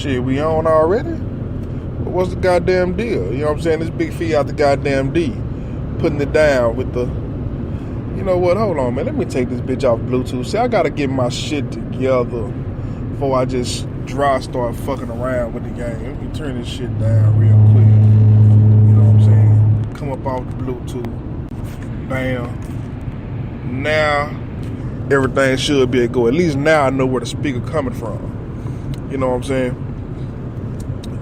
Shit, we on already? What's the goddamn deal? You know what I'm saying? This big fee out the goddamn D. Putting it down with the... You know what? Hold on, man. Let me take this bitch off Bluetooth. See, I gotta get my shit together before I just start fucking around with the game. Let me turn this shit down real quick. You know what I'm saying? Come up off the Bluetooth. Bam. Now, everything should be a go. At least now I know where the speaker coming from. You know what I'm saying?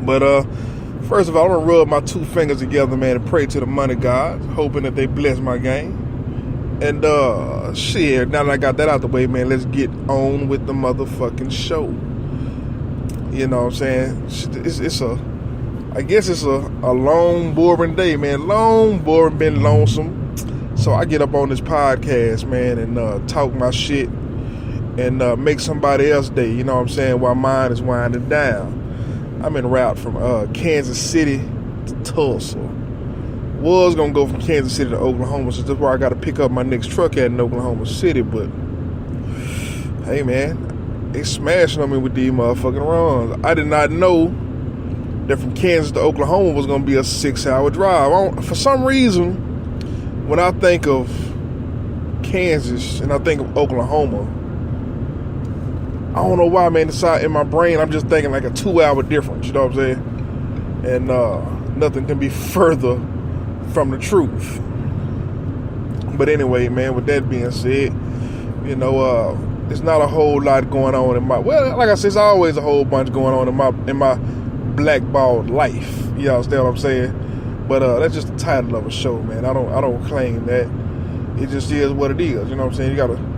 But, first of all, I'm gonna rub my two fingers together, man, and pray to the money gods, hoping that they bless my game. And, shit, now that I got that out the way, man, let's get on with the motherfucking show. You know what I'm saying? I guess it's a long, boring day, man. Long, boring, been lonesome. So I get up on this podcast, man, and talk my shit and make somebody else's day, you know what I'm saying, while mine is winding down. I'm en route from Kansas City to Tulsa. Was gonna go from Kansas City to Oklahoma, so that's where I gotta pick up my next truck at in Oklahoma City. But hey, man, they smashing on me with these motherfucking runs. I did not know that from Kansas to Oklahoma was gonna be a 6-hour drive. For some reason, when I think of Kansas and I think of Oklahoma, I don't know why, man. Inside in my brain, I'm just thinking like a 2-hour difference. You know what I'm saying? And nothing can be further from the truth. But anyway, man, with that being said, you know, there's not a whole lot going on in my, well, like I said, there's always a whole bunch going on in my blackballed life. You understand what I'm saying? But that's just the title of a show, man. I don't claim that. It just is what it is. You know what I'm saying? You gotta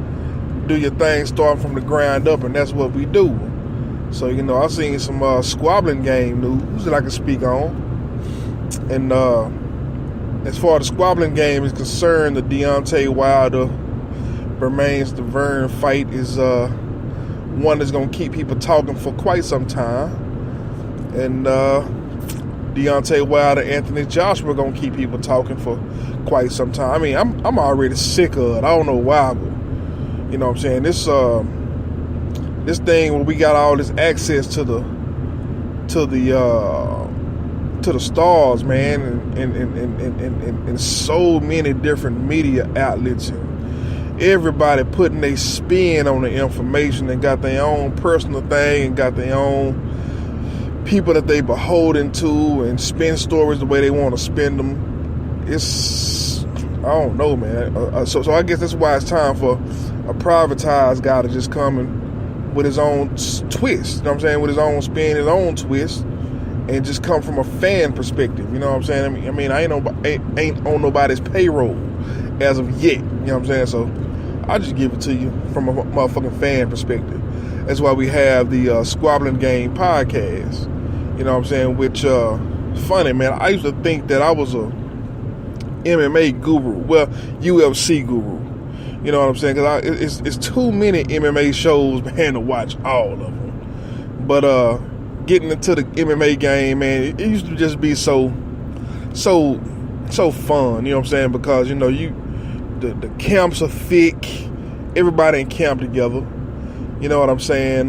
do your thing starting from the ground up, and that's what we do. So, you know, I seen some Squaublin game news that I can speak on. And as far as the Squaublin game is concerned, the Deontay Wilder Bermane Stiverne fight is one that's going to keep people talking for quite some time. And Deontay Wilder, Anthony Joshua are going to keep people talking for quite some time. I mean, I'm already sick of it. I don't know why, but you know what I'm saying? This thing where we got all this access to the stars, man, and so many different media outlets, and everybody putting their spin on the information and got their own personal thing and got their own people that they beholden to and spin stories the way they want to spin them. It's, I don't know, man. So I guess that's why it's time for a privatized guy to just come and with his own twist, you know what I'm saying, with his own spin, his own twist, and just come from a fan perspective, you know what I'm saying? I mean, I ain't on nobody's payroll as of yet, you know what I'm saying? So I'll just give it to you from a motherfucking fan perspective. That's why we have the Squaublin Game podcast, you know what I'm saying? Which, funny, man, I used to think that I was a MMA guru, well, UFC guru, you know what I'm saying? Because it's too many MMA shows, man, to watch all of them. But getting into the MMA game, man, it used to just be so fun, you know what I'm saying? Because, you know, the camps are thick, everybody in camp together, you know what I'm saying?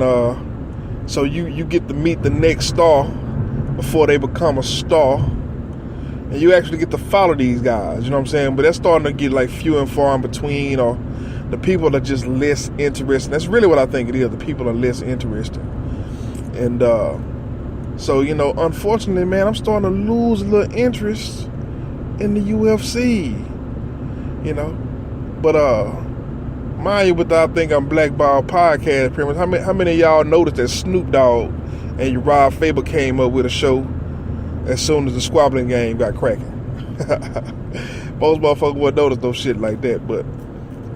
So you get to meet the next star before they become a star, and you actually get to follow these guys, you know what I'm saying? But that's starting to get like few and far in between, or the people are just less interested. That's really what I think it is. The people are less interested. And so, you know, unfortunately, man, I'm starting to lose a little interest in the UFC, you know. But mind you, with the I Think I'm Blackballed podcast premise, how many of y'all noticed that Snoop Dogg and Rob Faber came up with a show as soon as the Squaublin game got cracking? Most motherfuckers wouldn't notice no shit like that, but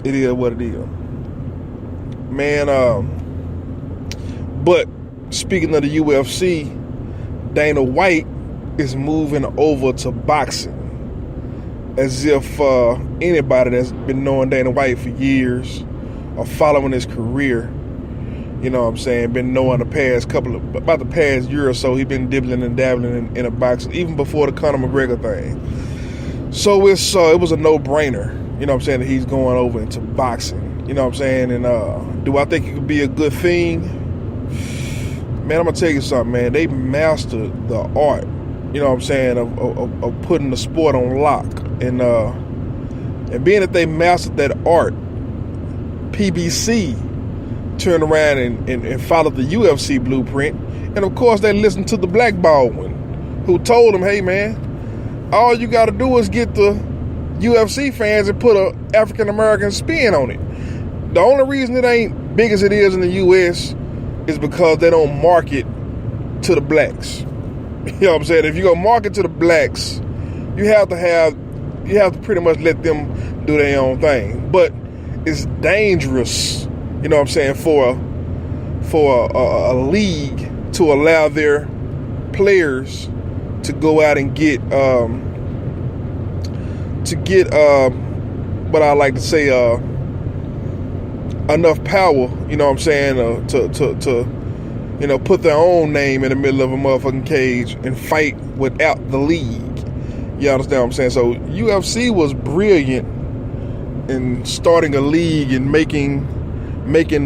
it is what it is. Man, but speaking of the UFC, Dana White is moving over to boxing. As if anybody that's been knowing Dana White for years or following his career, you know what I'm saying, been knowing about the past year or so, he's been dibbling and dabbling in a boxing, even before the Conor McGregor thing. So it was a no-brainer, you know what I'm saying, that he's going over into boxing, you know what I'm saying, and do I think it could be a good thing? man, I'm gonna tell you something, man. They mastered the art, you know what I'm saying, of putting the sport on lock. And being that they mastered that art, PBC turned around and followed the UFC blueprint. And of course, they listened to the Black Baldwin, who told them, hey, man, all you got to do is get the UFC fans and put a African-American spin on it. The only reason it ain't big as it is in the U.S. is because they don't market to the blacks. You know what I'm saying? If you're going to market to the blacks, you have to pretty much let them do their own thing. But it's dangerous, you know what I'm saying, for a league to allow their players to go out and get what I like to say enough power, you know what I'm saying, to put their own name in the middle of a motherfucking cage and fight without the league. You understand what I'm saying? So UFC was brilliant in starting a league and making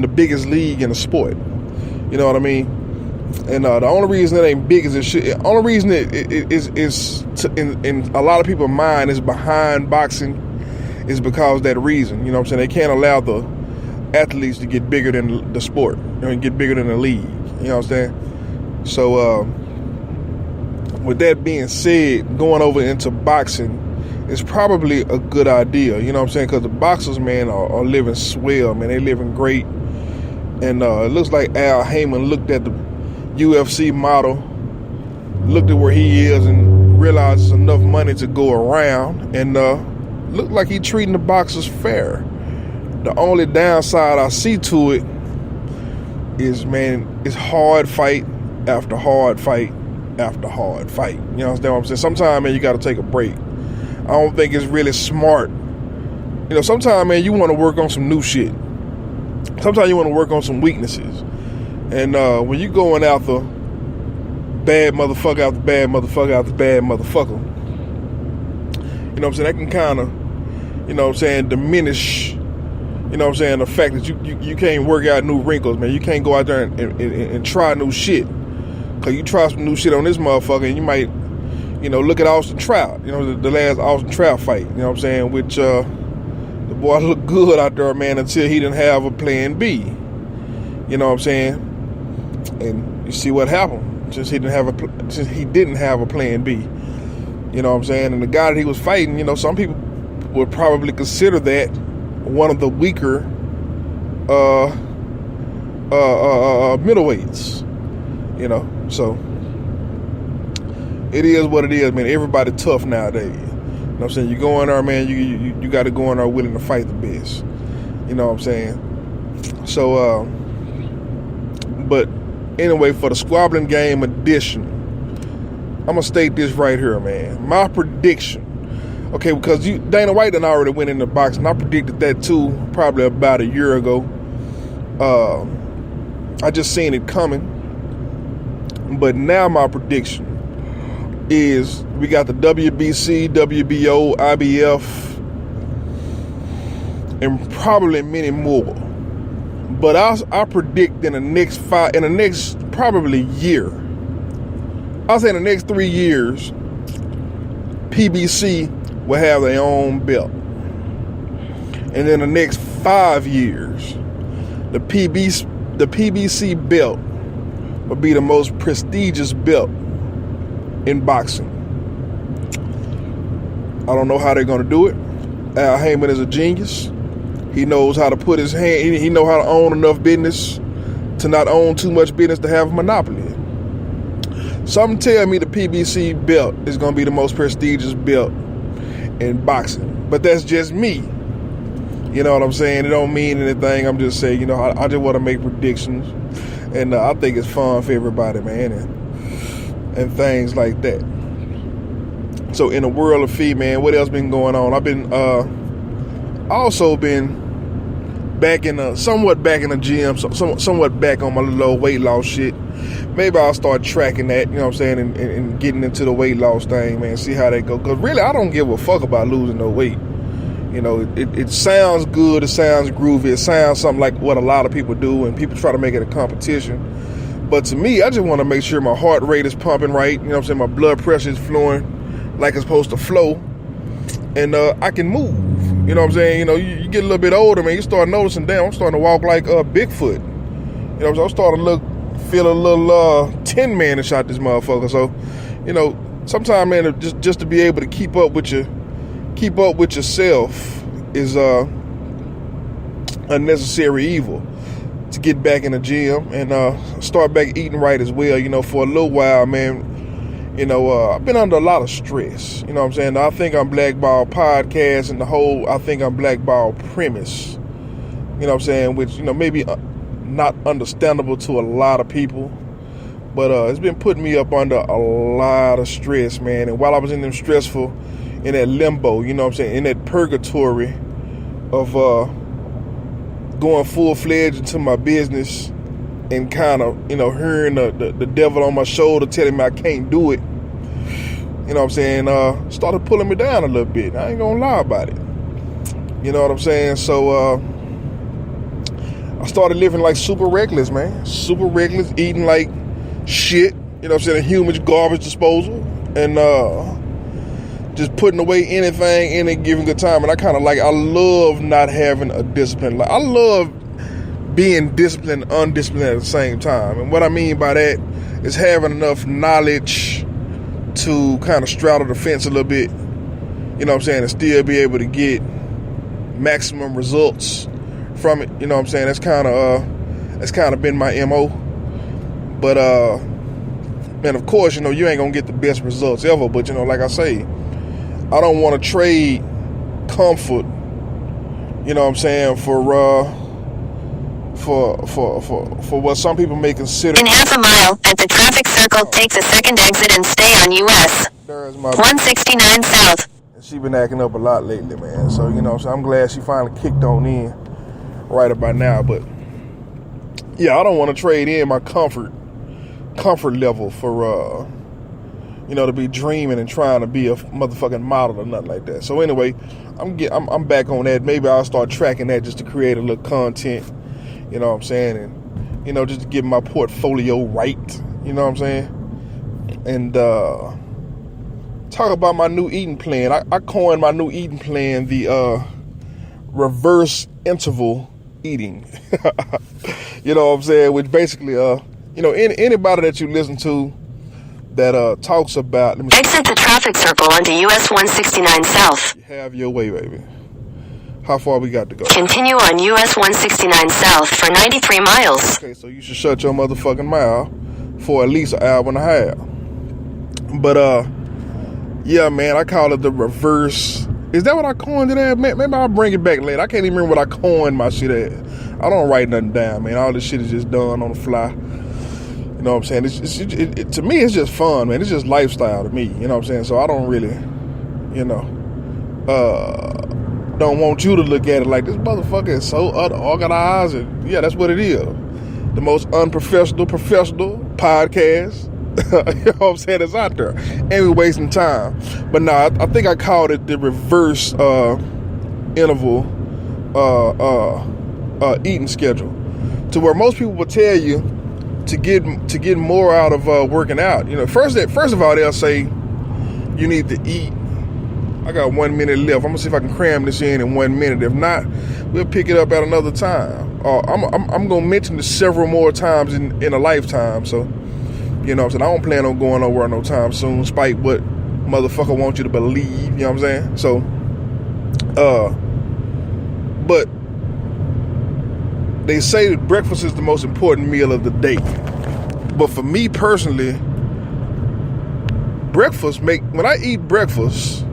the biggest league in the sport. You know what I mean? And the only reason it ain't big as it should, the only reason it is in a lot of people's mind is behind boxing is because of that reason. You know what I'm saying? They can't allow the athletes to get bigger than the sport, and get bigger than the league. You know what I'm saying? So with that being said, going over into boxing is probably a good idea. You know what I'm saying? Because the boxers, man, are living swell, man. They living great. And it looks like Al Heyman looked at the UFC model, looked at where he is, and realized there's enough money to go around, and looked like he treating the boxers fair. The only downside I see to it is, man, it's hard fight after hard fight after hard fight. You understand what I'm saying? Sometimes, man, you got to take a break. I don't think it's really smart. You know, sometimes, man, you want to work on some new shit. Sometimes you want to work on some weaknesses. And when you going after bad motherfucker after bad motherfucker after bad motherfucker, you know what I'm saying, that can kind of, you know what I'm saying, diminish, you know what I'm saying, the fact that you can't work out new wrinkles, man. You can't go out there and try new shit. Because you try some new shit on this motherfucker and you might, you know, look at Austin Trout, you know, the last Austin Trout fight, you know what I'm saying, which the boy looked good out there, man, until he didn't have a plan B. You know what I'm saying? And you see what happened since he didn't have a plan B. You know what I'm saying? And the guy that he was fighting, you know, some people would probably consider that one of the weaker middleweights. You know, so it is what it is, man. Everybody tough nowadays. You know what I'm saying? You go in there, man, you got to go in there willing to fight the best. You know what I'm saying? So, but anyway, for the Squaublin game edition, I'm going to state this right here, man. My prediction, okay, because Dana White done already went into boxing. I predicted that too, probably about a year ago. I just seen it coming. But now my prediction is we got the WBC, WBO, IBF, and probably many more. But I predict in the next probably year, I'll say in the next 3 years, PBC will have their own belt. And in the next 5 years, the PBC belt will be the most prestigious belt in boxing. I don't know how they're going to do it. Al Heyman is a genius. He knows how to put his hand, he knows how to own enough business to not own too much business to have a monopoly. Something tell me the PBC belt is going to be the most prestigious belt in boxing. But that's just me. You know what I'm saying? It don't mean anything. I'm just saying, you know, I just want to make predictions. And I think it's fun for everybody, man, and things like that. So in the world of feed, man, what else been going on? I've been also been somewhat back in the gym, somewhat back on my little old weight loss shit. Maybe I'll start tracking that, you know what I'm saying, and getting into the weight loss thing, man, see how that go. Because really, I don't give a fuck about losing no weight. You know, it sounds good, it sounds groovy, it sounds something like what a lot of people do, and people try to make it a competition. But to me, I just want to make sure my heart rate is pumping right. You know what I'm saying? My blood pressure is flowing like it's supposed to flow. And I can move. You know what I'm saying? You know, you get a little bit older, man. You start noticing, damn, I'm starting to walk like Bigfoot. You know what I'm saying? I'm starting to feel a little Tin Man-ish out this motherfucker. So, you know, sometimes, man, just to be able to keep up with yourself is a necessary evil. To get back in the gym and start back eating right as well. You know, for a little while, man, you know, I've been under a lot of stress. You know what I'm saying? I Think I'm Blackballed podcast and the whole I Think I'm Blackballed premise. You know what I'm saying? Which, you know, maybe not understandable to a lot of people. But it's been putting me up under a lot of stress, man. And while I was in that limbo, you know what I'm saying, in that purgatory of going full-fledged into my business and kind of, you know, hearing the devil on my shoulder telling me I can't do it, you know what I'm saying, started pulling me down a little bit. I ain't gonna lie about it. You know what I'm saying? So I started living like super reckless, man. Super reckless, eating like shit, you know what I'm saying, a human garbage disposal, and just putting away anything any given good time. And I love not having a discipline. Like, I love being disciplined and undisciplined at the same time. And what I mean by that is having enough knowledge to kind of straddle the fence a little bit, you know what I'm saying, and still be able to get maximum results from it. You know what I'm saying? That's kind of been my MO. But man, of course, you know, you ain't gonna get the best results ever. But, you know, like I say, I don't want to trade comfort, you know what I'm saying, for what some people may consider. In half a mile, at the traffic circle, takes a second exit and stay on US 169 South. She been acting up a lot lately, man. So, you know, I'm glad she finally kicked on in right about now. But yeah, I don't want to trade in my comfort level for you know, to be dreaming and trying to be a motherfucking model or nothing like that. So anyway, I'm back on that. Maybe I'll start tracking that just to create a little content, you know what I'm saying, and, you know, just to get my portfolio right, you know what I'm saying, and talk about my new eating plan. I coined my new eating plan the reverse interval eating. You know what I'm saying, which basically you know, anybody that you listen to that talks about, exit the traffic circle onto US 169 South. Have your way, baby. How far we got to go? Continue on US 169 South for 93 miles. Okay, so you should shut your motherfucking mouth for at least an hour and a half. But yeah, man, I call it the reverse. Is that what I coined it at? Maybe I'll bring it back later. I can't even remember what I coined my shit at. I don't write nothing down, man. All this shit is just done on the fly. You know what I'm saying? To me, it's just fun, man. It's just lifestyle to me. You know what I'm saying? So I don't really, you know, don't want you to look at it like this motherfucker is so unorganized. And yeah, that's what it is. The most unprofessional professional podcast, you know what I'm saying, that's out there. And we're wasting time. But no, I think I called it the reverse interval eating schedule, to where most people will tell you to get more out of working out. You know, first of all, they'll say you need to eat. I got 1 minute left. I'm gonna see if I can cram this in 1 minute. If not, we'll pick it up at another time. I'm gonna mention this several more times in a lifetime. So, you know what I'm saying, I don't plan on going nowhere no time soon, despite what motherfucker wants you to believe. You know what I'm saying? So, but they say that breakfast is the most important meal of the day. But for me personally, when I eat breakfast,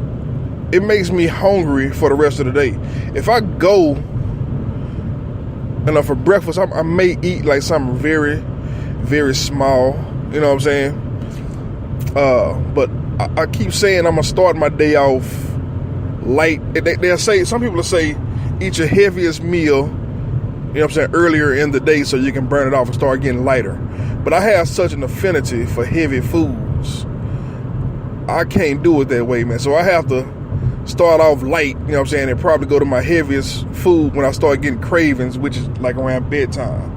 it makes me hungry for the rest of the day. If I go, for breakfast, I may eat like something very, very small. You know what I'm saying? But I keep saying I'm gonna start my day off light. They'll say, some people will say, eat your heaviest meal, you know what I'm saying, earlier in the day so you can burn it off and start getting lighter. But I have such an affinity for heavy foods. I can't do it that way, man. So I have to start off light, you know what I'm saying, and probably go to my heaviest food when I start getting cravings, which is like around bedtime.